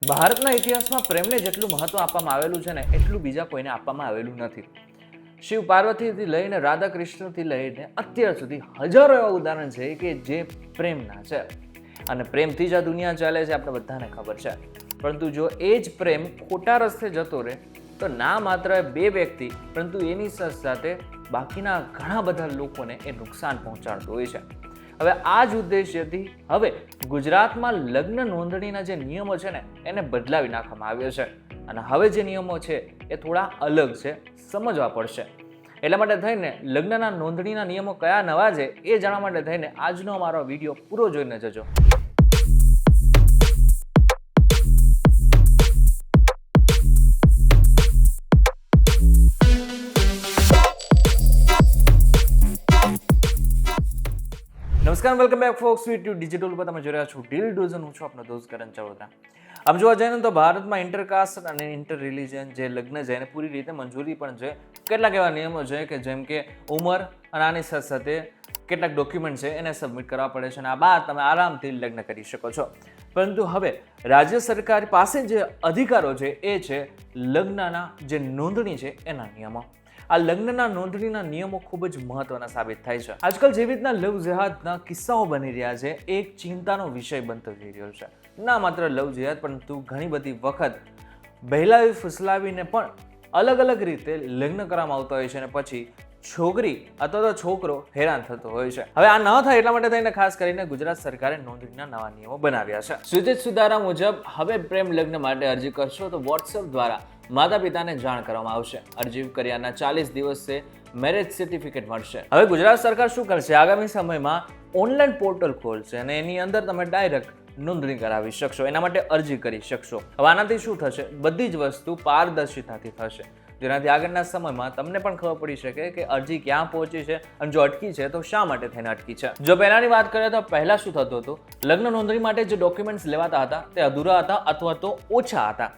ભારતના ઇતિહાસમાં પ્રેમને જેટલું મહત્વ આપવામાં આવેલું છે ને એટલું બીજા કોઈને આપવામાં આવેલું નથી. શિવ પાર્વતીથી લઈને રાધા કૃષ્ણથી લઈને અત્યાર સુધી હજારો એવા ઉદાહરણ છે કે જે પ્રેમના છે અને પ્રેમથી જ આ દુનિયા ચાલે છે, આપણે બધાને ખબર છે. પરંતુ જો એ જ પ્રેમ ખોટા રસ્તે જતો રહે તો ના માત્ર બે વ્યક્તિ પરંતુ એની સાથે બાકીના ઘણા બધા લોકોને એ નુકસાન પહોંચાડતું હોય છે. હવે આ જ ઉદ્દેશ્યથી હવે ગુજરાતમાં લગ્ન નોંધણીના જે નિયમો છે ને એને બદલાવી નાખવામાં આવ્યો છે અને હવે જે નિયમો છે એ થોડા અલગ છે, સમજવા પડશે. એટલા માટે થઈને લગ્નના નોંધણીના નિયમો કયા નવા છે એ જાણવા માટે થઈને આજનો અમારો વિડીયો પૂરો જોઈને જજો. નમસ્કાર, welcome back folks with digital પર તમે જોઈ રહ્યા છો ડીલ ડોઝન. હું છું આપનો દોસ્ત કરણ ચૌધરા. આમ જોવા જઈએ ને તો ભારતમાં ઇન્ટરકાસ્ટ અને ઇન્ટર રિલિજન જે લગ્ન છે એને પૂરી રીતે મંજૂરી પણ છે. કેટલાક એવા નિયમો છે કે જેમ કે ઉંમર અને આની સાથે સાથે કેટલાક ડોક્યુમેન્ટ છે એને સબમિટ કરવા પડે છે અને આ બાદ તમે આરામથી લગ્ન કરી શકો છો. પરંતુ હવે રાજ્ય સરકાર પાસે જે અધિકારો છે એ છે લગ્નના જે નોંધણી છે એના નિયમો. આ લગ્નના નોંધણીના નિયમો ખૂબ જ મહત્વના સાબિત થાય છે. આજકાલ જેવી રીતના લવ જેહાદના કિસ્સાઓ બની રહ્યા છે એ એક ચિંતાનો વિષય બનતો જઈ રહ્યો છે. ના માત્ર લવ જેહાદ પરંતુ ઘણી બધી વખત બહેલાવી ફુસલાવીને પણ અલગ અલગ રીતે લગ્ન કરવામાં આવતા હોય છે અને પછી છોકરી અથવા તો છોકરો હેરાન થતો હોય છે. હવે આ ન થાય એટલા માટે થઈને ખાસ કરીને ગુજરાત સરકારે નોંધણીના નવા નિયમો બનાવ્યા છે. સૂચિત સુધારા મુજબ હવે પ્રેમ લગ્ન માટે અરજી કરશો તો વોટ્સએપ દ્વારા માતા પિતાને જાણ કરવામાં આવશે. અરજી કર્યાના 40 દિવસે મેરેજ સર્ટિફિકેટ મળશે. હવે ગુજરાત સરકાર શું કરશે, આગામી સમયમાં ઓનલાઈન પોર્ટલ ખોલશે અને એની અંદર તમે ડાયરેક્ટ નોંધણી કરાવી શકશો, એના માટે અરજી કરી શકશો. હવે આનાથી શું થશે, બધી જ વસ્તુ પારદર્શિતાથી થશે, જેનાથી આગળના સમયમાં તમને પણ ખબર પડી શકે કે અરજી ક્યાં પહોંચી છે અને જો અટકી છે તો શા માટે થઈને અટકી છે. જો પહેલાની વાત કરીએ તો પહેલા શું થતું હતું, લગ્ન નોંધણી માટે જે ડોક્યુમેન્ટ્સ લેવાતા હતા તે અધૂરા હતા અથવા તો ઓછા હતા.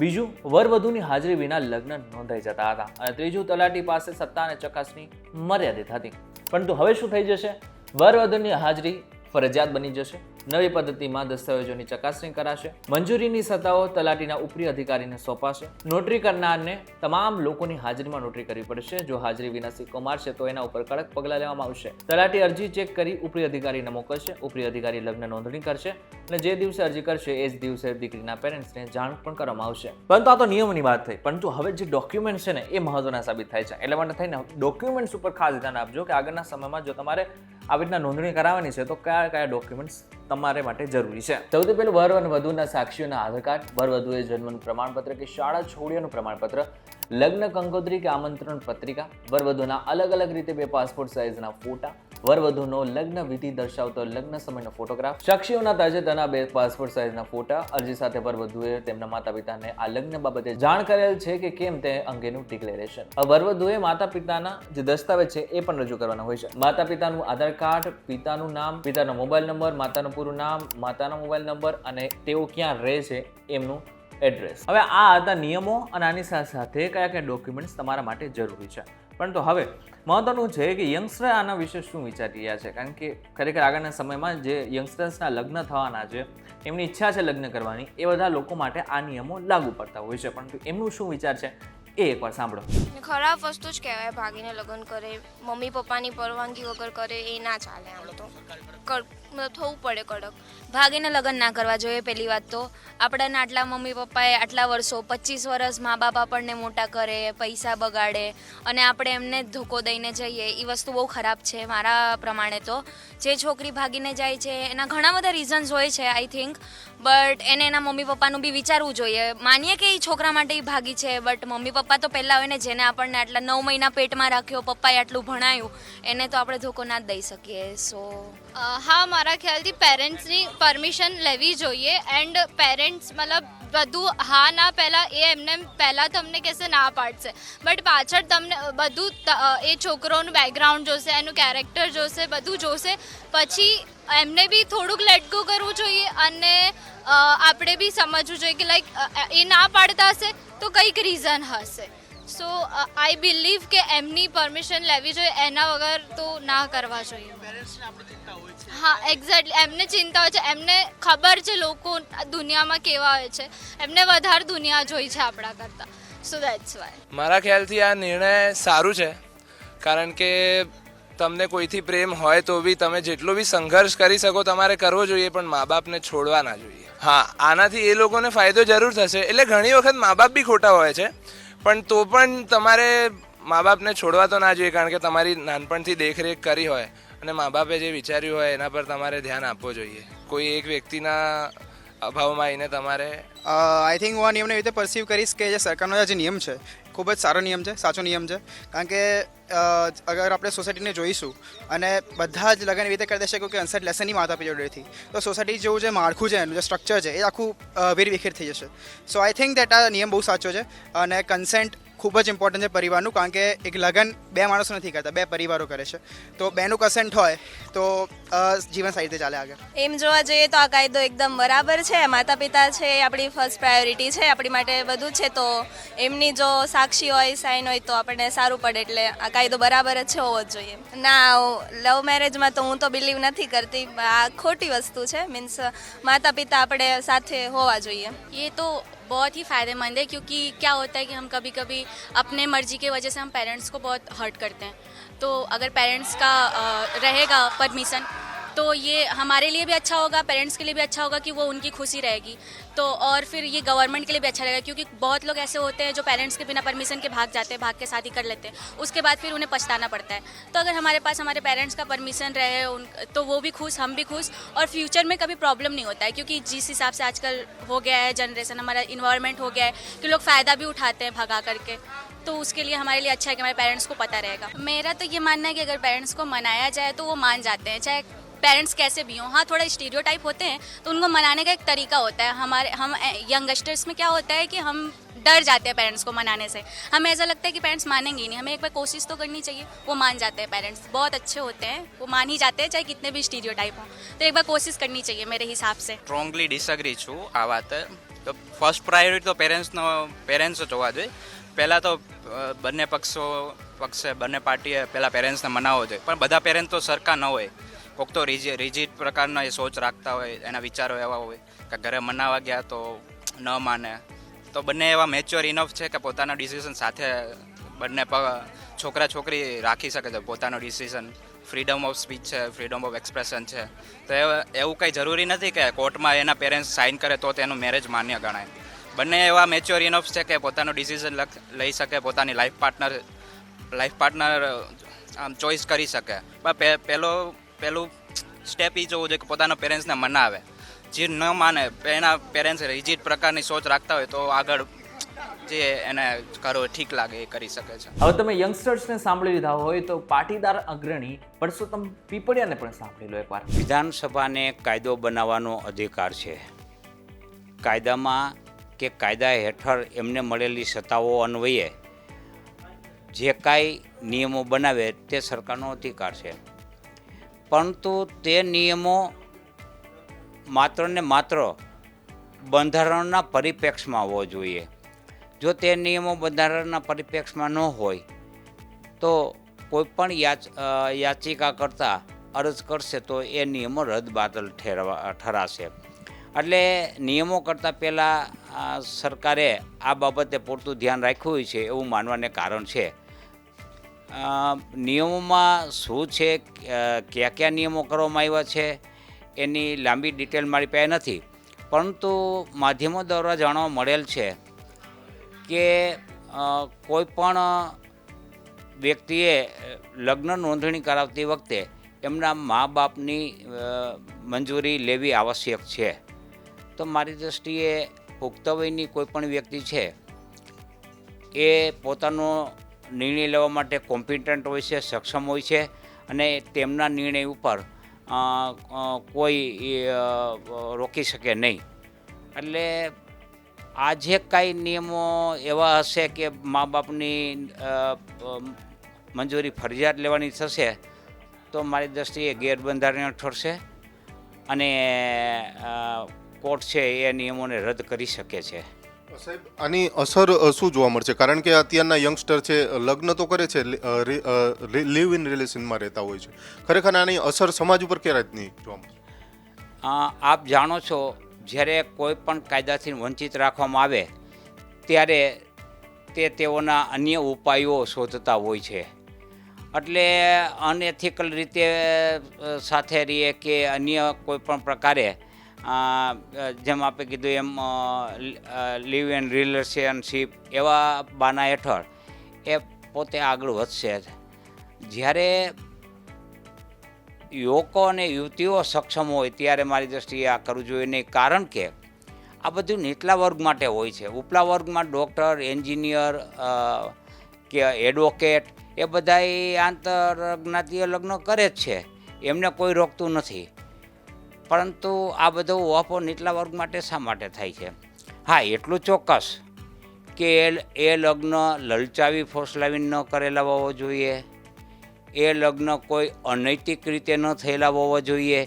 બીજું, વરવધુની હાજરી વિના લગ્ન નોંધાઈ જતા હતા અને ત્રીજું, તલાટી પાસે સત્તા અને ચકાસણી મર્યાદિત હતી. પરંતુ હવે શું થઈ જશે, વરવધુની હાજરી ફરજિયાત બની જશે. નવી પદ્ધતિમાં દસ્તાવેજોની ચકાસણી કરાશે, મંજૂરીની સત્તાઓ તલાટીના ઉપરી અધિકારીને સોંપાશે. નોટરી કરનારને તમામ લોકોની હાજરીમાં નોટરી કરવી પડશે. જો હાજરી વિના સિક્કો મારશે તો એના ઉપર કડક પગલાં લેવામાં આવશે. તલાટી અરજી ચેક કરી ઉપરી અધિકારીને મોકલશે. ઉપરી અધિકારી લગ્ન નોંધણી કરશે અને જે દિવસે અરજી કરશે એ જ દિવસે દીકરીના પેરેન્ટ્સને જાણ પણ કરવામાં આવશે. પરંતુ આ તો નિયમની વાત થઈ, પરંતુ હવે જે ડોક્યુમેન્ટ છે ને એ મહત્વના સાબિત થાય છે. એટલા માટે થઈને ડોક્યુમેન્ટ્સ ઉપર ખાસ ધ્યાન આપજો કે આગળના સમયમાં જો તમારે આવી રીતના નોંધણી કરાવવાની છે તો કયા કયા ડોક્યુમેન્ટ્સ તમારે માટે જરૂરી છે. સૌથી પહેલું વર અને વધુના સાક્ષીઓના આધાર કાર્ડ, વરવધુએ જન્મનું પ્રમાણપત્ર કે શાળા છોડ્યાનું પ્રમાણપત્ર, લગ્ન કંકોત્રી કે આમંત્રણ પત્રિકા, વરવધુના અલગ અલગ રીતે 2 પાસપોર્ટ સાઇઝના ફોટા, વરવધુનો લગ્ન વિધિ દર્શાવતો લગ્ન સમયનો ફોટોગ્રાફ, સાક્ષીઓના તાજેતરના 2 પાસપોર્ટ સાઇઝના ફોટા. અરજી સાથે વરવધુએ તેમના માતા પિતાને આ લગ્ન બાબતે જાણ કરેલ છે કે કેમ તે અંગેનું ડિક્લેરેશન. વરવધુએ માતા પિતાના જે દસ્તાવેજ છે એ પણ રજૂ કરવાના હોય છે. માતા પિતાનું આધાર કાર્ડ, પિતાનું નામ, પિતાનો મોબાઈલ નંબર, માતાનું પૂરું નામ, માતાનો મોબાઈલ નંબર અને તેઓ ક્યાં રહે છે એમનું એડ્રેસ. હવે આ હતા નિયમો અને આની સાથે સાથે કયા કયા ડોક્યુમેન્ટ્સ તમારા માટે જરૂરી છે. પરંતુ હવે મહત્વનું છે કે યંગસ્ટર આના વિશે શું વિચારી રહ્યા છે, કારણ કે ખરેખર આગળના સમયમાં જે યંગસ્ટર્સના લગ્ન થવાના છે, એમની ઈચ્છા છે લગ્ન કરવાની, એ બધા લોકો માટે આ નિયમો લાગુ પડતા હોય છે. પરંતુ એમનું શું વિચાર છે એ એકવાર સાંભળો. ખરાબ વસ્તુ જ કહેવાય, ભાગીને લગ્ન કરે, મમ્મી પપ્પાની પરવાનગી વગર કરે એ ના ચાલે. આમ તો થવું પડે કડક. ભાગીને લગ્ન ના કરવા જોઈએ. પહેલી વાત તો આપણાને આટલા મમ્મી પપ્પાએ આટલા વર્ષો 25 વર્ષ મા બાપ આપણને મોટા કરે, પૈસા બગાડે અને આપણે એમને ધોકો દઈને જઈએ, એ વસ્તુ બહુ ખરાબ છે મારા પ્રમાણે. તો જે છોકરી ભાગીને જાય છે એના ઘણા બધા રીઝન્સ હોય છે આઈ થિંક, બટ એને એના મમ્મી પપ્પાનું બી વિચારવું જોઈએ. માનીએ કે એ છોકરા માટે એ ભાગી છે, બટ મમ્મી પપ્પા તો પહેલાં હોય ને, જેને આપણને આટલા 9 મહિના પેટમાં રાખ્યો, પપ્પાએ આટલું ભણાયું, એને તો આપણે ધોકો ના જ દઈ શકીએ. સો હા, મારા ખ્યાલથી પેરેન્ટ્સની પરમિશન લેવી જોઈએ. એન્ડ પેરેન્ટ્સ મતલબ બધું હા ના પહેલાં એ એમને પહેલાં તમને કહેશે ના પાડશે, બટ પાછળ તમને બધું એ છોકરોનું બેકગ્રાઉન્ડ જોશે, એનું કેરેક્ટર જોશે, બધું જોશે, પછી એમને બી થોડુંક લેટ ગો કરવું જોઈએ અને આપણે બી સમજવું જોઈએ કે લાઈક એ ના પાડતા હશે તો કંઈક રીઝન હશે. સો આઈ બિલીવ કે એમની પરમિશન લેવી જોઈએ, એના વગર તો ના કરવા જોઈએ. હા એક્ઝેક્ટલી, એમને ચિંતા હોય છે, એમને ખબર છે લોકો આ દુનિયામાં કેવા હોય છે, એમને વધારે દુનિયા જોઈ છે આપણા કરતાં. સો દેટ્સ વાય. મારા ખ્યાલથી આ નિર્ણય સારું છે, કારણ કે તમને કોઈથી પ્રેમ હોય તો બી તમે જેટલો બી સંઘર્ષ કરી શકો તમારે કરવો જોઈએ, પણ મા બાપને છોડવા ના જોઈએ. હા, આનાથી એ લોકોને ફાયદો જરૂર થશે. એટલે ઘણી વખત મા બાપ બી ખોટા હોય છે, પણ તો પણ તમારે મા બાપને છોડવા તો ના જોઈએ, કારણ કે તમારી નાનપણથી દેખરેખ કરી હોય અને મા બાપે જે વિચાર્યું હોય એના પર તમારે ધ્યાન આપવું જોઈએ. કોઈ એક વ્યક્તિના અભાવમાં આવીને તમારે આઈ થિંક હું આ નિયમને એવી રીતે પરસીવ કરીશ કે જે સરકારનો જે નિયમ છે ખૂબ જ સારો નિયમ છે, સાચો નિયમ છે. કારણ કે અગર આપણે સોસાયટીને જોઈશું અને બધા જ લગ્ન એવી રીતે કરી દેશે કે અનસેટ લેસન નહીં માતા પિતા જોડેથી, તો સોસાયટી જેવું જે માળખું છે એનું જે સ્ટ્રક્ચર છે એ આખું વેરવિખેર થઈ જશે. સો આઈ થિંક દેટ આ નિયમ બહુ સાચો છે અને કન્સેન્ટ ખૂબ જ ઇમ્પોર્ટન્ટ છે પરિવારનું, કારણ કે એક લગ્ન બે માણસો નથી કરતા, બે પરિવારો કરે છે. તો બેનું કન્સેન્ટ હોય તો જીવન સારી રીતે ચાલે આગળ. એમ જોવા જઈએ તો આ કાયદો એકદમ બરાબર છે. માતા પિતા છે એ આપણી ફર્સ્ટ પ્રાયોરિટી છે, આપણી માટે બધું જ છે. તો એમની જો સાક્ષી હોય, સાઇન હોય તો આપણને સારું પડે. એટલે આ કાયદો બરાબર જ છે, હોવો જ જોઈએ. ના, લવ મેરેજમાં તો હું તો બિલીવ નથી કરતી. આ ખોટી વસ્તુ છે. મીન્સ માતા પિતા આપણે સાથે હોવા જોઈએ. ये तो बहुत ही फ़ायदेमंद है, क्योंकि क्या होता है कि हम कभी कभी अपने मर्जी की वजह से हम पेरेंट्स को बहुत हर्ट करते हैं. तो अगर पेरेंट्स का रहेगा परमिशन तो ये हमारे लिए भी अच्छा होगा, पेरेंट्स के लिए भी अच्छा होगा कि वो उनकी खुशी रहेगी. तो और फिर ये गवर्नमेंट के लिए भी अच्छा रहेगा, क्योंकि बहुत लोग ऐसे होते हैं जो पेरेंट्स के बिना परमिशन के भाग जाते हैं, भाग के शादी कर लेते हैं, उसके बाद फिर उन्हें पछताना पड़ता है. तो अगर हमारे पास हमारे पेरेंट्स का परमिशन रहे तो वो भी खुश, हम भी खुश, और फ्यूचर में कभी प्रॉब्लम नहीं होता है. क्योंकि जिस हिसाब से आजकल हो गया है जनरेशन, हमारा इन्वायरमेंट हो गया है कि लोग फ़ायदा भी उठाते हैं भगा करके. तो उसके लिए हमारे लिए अच्छा है कि हमारे पेरेंट्स को पता रहेगा. मेरा तो ये मानना है कि अगर पेरेंट्स को मनाया जाए तो वो मान जाते हैं, चाहे पेरेंट्स कैसे भी हों. हाँ, थोड़ा स्टीरियोटाइप होते हैं तो उनको मनाने का एक तरीका होता है. हम यंगस्टर्स में क्या होता है कि हम डर जाते हैं पेरेंट्स को मनाने से. हमें ऐसा लगता है कि पेरेंट्स मानेंगे ही नहीं. हमें एक बार कोशिश तो करनी चाहिए. वो मान जाते हैं, पेरेंट्स बहुत अच्छे होते हैं, वो मान ही जाते हैं चाहे कितने भी स्टीरियोटाइप हों. तो एक बार कोशिश करनी चाहिए मेरे हिसाब से. સ્ટ્રોંગલી ડિસએગ્રી છું આ વાત. તો ફર્સ્ટ પ્રાયોરિટી તો પેરેન્ટ્સ જ હોવા જોઈએ. પહેલાં તો બંને પક્ષે બંને પાર્ટીએ પહેલાં પેરેન્ટ્સને મનાવવો જોઈએ, પણ બધા પેરેન્ટ તો સરખા ન હોય. કોઈક તો રિજિડ પ્રકારના એ સોચ રાખતા હોય, એના વિચારો એવા હોય કે ઘરે મનાવવા ગયા તો ન માને. તો બંને એવા મેચ્યોર ઇનફ છે કે પોતાના ડિસિઝન સાથે બંને છોકરા છોકરી રાખી શકે છે પોતાનો ડિસિઝન. ફ્રીડમ ઓફ સ્પીચ છે, ફ્રીડમ ઓફ એક્સપ્રેશન છે. તો એવું કંઈ જરૂરી નથી કે કોર્ટમાં એના પેરેન્ટ્સ સાઇન કરે તો તેનું મેરેજ માન્ય ગણાય. બંને એવા મેચ્યોર ઇનફ છે કે પોતાનો ડિસિઝન લઈ શકે, પોતાની લાઈફ પાર્ટનર આમ ચોઈસ કરી શકે. પણ પહેલું સ્ટેપ એ જોવું જોઈએ કે પોતાના પેરેન્ટ્સને મનાવે. જે ન માને, એના પેરેન્ટ્સ રિજિડ પ્રકારની સોચ રાખતા હોય તો આગળ જે એને કરવો ઠીક લાગે એ કરી શકે છે. હવે તમે યંગસ્ટર્સને સાંભળી લીધા હોય તો પાટીદાર અગ્રણી પરસોત્તમ પીપળિયાને પણ સાંભળી લો એકવાર. વિધાનસભાને કાયદો બનાવવાનો અધિકાર છે. કાયદામાં કે કાયદા હેઠળ એમને મળેલી સત્તાઓ અન્વયે જે કાંઈ નિયમો બનાવે તે સરકારનો અધિકાર છે. પરંતુ તે નિયમો માત્ર ને માત્ર બંધારણના પરિપ્રેક્ષમાં હોવો જોઈએ. જો તે નિયમો બંધારણના પરિપ્રેક્ષમાં ન હોય તો કોઈ પણ યાચિકા કરતાં અરજ કરશે તો એ નિયમો રદબાતલ ઠરાશે. એટલે નિયમો કરતાં પહેલાં સરકારે આ બાબતે પૂરતું ધ્યાન રાખ્યું હોય છે એવું માનવાને કારણ છે. નિયમોમાં શું છે, કયા કયા નિયમો કરવામાં આવ્યા છે એની લાંબી ડિટેલ મારી પાસે નથી, પરંતુ માધ્યમો દ્વારા જાણવા મળેલ છે કે કોઈ પણ વ્યક્તિએ લગ્ન નોંધણી કરાવતી વખતે એમના મા બાપની મંજૂરી લેવી આવશ્યક છે. તો મારી દૃષ્ટિએ પુખ્ત વયની કોઈ પણ વ્યક્તિ છે એ પોતાનો નિર્ણય લેવા માટે કોમ્પિટન્ટ હોય છે, સક્ષમ હોય છે, અને તેમના નિર્ણય ઉપર કોઈ રોકી શકે નહીં. એટલે આ જે કાંઈ નિયમો એવા હશે કે મા બાપની મંજૂરી ફરજિયાત લેવાની થશે તો મારી દૃષ્ટિએ ગેરબંધારણીય ઠરશે અને કોર્ટ છે એ નિયમોને રદ કરી શકે છે. સાહેબ આની અસર શું જોવા મળશે? કારણ કે અત્યારના યંગસ્ટર છે લગ્ન તો કરે છે, લિવ ઇન રિલેશનમાં રહેતા હોય છે. ખરેખર આની અસર સમાજ ઉપર કઈ રીતની જોવા મળશે? આપ જાણો છો, જ્યારે કોઈ પણ કાયદાથી વંચિત રાખવામાં આવે ત્યારે તેઓના અન્ય ઉપાયો શોધતા હોય છે. એટલે અનએથિકલ રીતે સાથે રહીએ કે અન્ય કોઈ પણ પ્રકારે જેમ આપણે કીધું એમ લિવ એન્ડ રિલેશનશીપ એવા બાના હેઠળ એ પોતે આગળ વધશે. જ્યારે યુવકો અને યુવતીઓ સક્ષમ હોય ત્યારે મારી દૃષ્ટિએ આ કરવું જોઈએ નહીં. કારણ કે આ બધું નીચલા વર્ગ માટે હોય છે. ઉપલા વર્ગમાં ડૉક્ટર, એન્જિનિયર કે એડવોકેટ એ બધાય આંતરજ્ઞાતીય લગ્ન કરે જ છે, એમને કોઈ રોકતું નથી. પરંતુ આ બધો ઓફો નીચલા વર્ગ માટે શા માટે થાય છે? હા, એટલું ચોક્કસ કે એ લગ્ન લલચાવી ફોસલાવી ન કરેલા હોવો જોઈએ. એ લગ્ન કોઈ અનૈતિક રીતે ન થયેલા હોવા જોઈએ.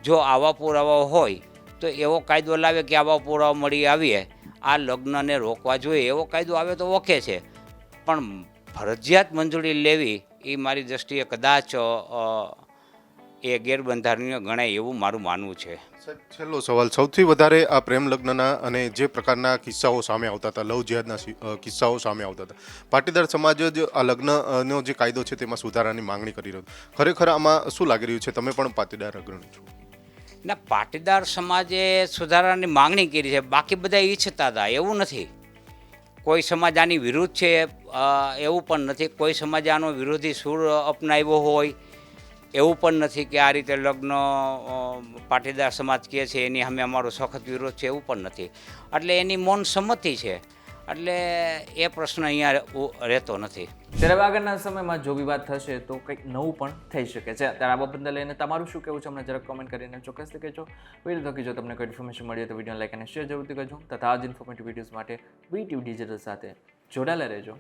જો આવા પુરાવાઓ હોય તો એવો કાયદો લાવે કે આવા પુરાવા મળી આવીએ, આ લગ્નને રોકવા જોઈએ એવો કાયદો આવે તો ઓકે છે. પણ ફરજિયાત મંજૂરી લેવી એ મારી દૃષ્ટિએ કદાચ એ ગેરબંધારણીય ગણાય એવું મારું માનવું છે. સાહેબ છેલ્લો સવાલ, સૌથી વધારે આ પ્રેમ લગ્નના અને જે પ્રકારના કિસ્સાઓ સામે આવતા હતા, લવ જેહાદના કિસ્સાઓ સામે આવતા હતા, પાટીદાર સમાજ જ આ લગ્નનો જે કાયદો છે તેમાં સુધારાની માંગણી કરી રહ્યો. ખરેખર આમાં શું લાગી રહ્યું છે? તમે પણ પાટીદાર અગ્રણી છો. ના, પાટીદાર સમાજે સુધારાની માંગણી કરી છે, બાકી બધા ઈચ્છતા હતા એવું નથી. કોઈ સમાજ આની વિરુદ્ધ છે એવું પણ નથી. કોઈ સમાજે આનો વિરોધી સૂર અપનાવ્યો હોય એવું પણ નથી કે આ રીતે લગ્ન પાટીદાર સમાજ કહે છે એની સામે અમારો સખત વિરોધ છે એવું પણ નથી. એટલે એની મૌન સંમતિ છે. એટલે એ પ્રશ્ન અહીંયા રહેતો નથી. ત્યારે આગળના સમયમાં જો વિવાદ થશે તો કંઈક નવું પણ થઈ શકે છે. ત્યારે આ બાબતને લઈને તમારું શું કહેવું છે અમને જરાક કોમેન્ટ કરીને ચોક્કસથી કહેજો. વિડીયો થકી જો તમને કોઈ ઇન્ફોર્મેશન મળી તો વિડીયો લાઈક અને શેર જરૂરથી કરજો તથા આ જ ઇન્ફોર્મેટિવ વિડીયોઝ માટે વીટીવી ડિજિટલ સાથે જોડાયેલા રહેજો.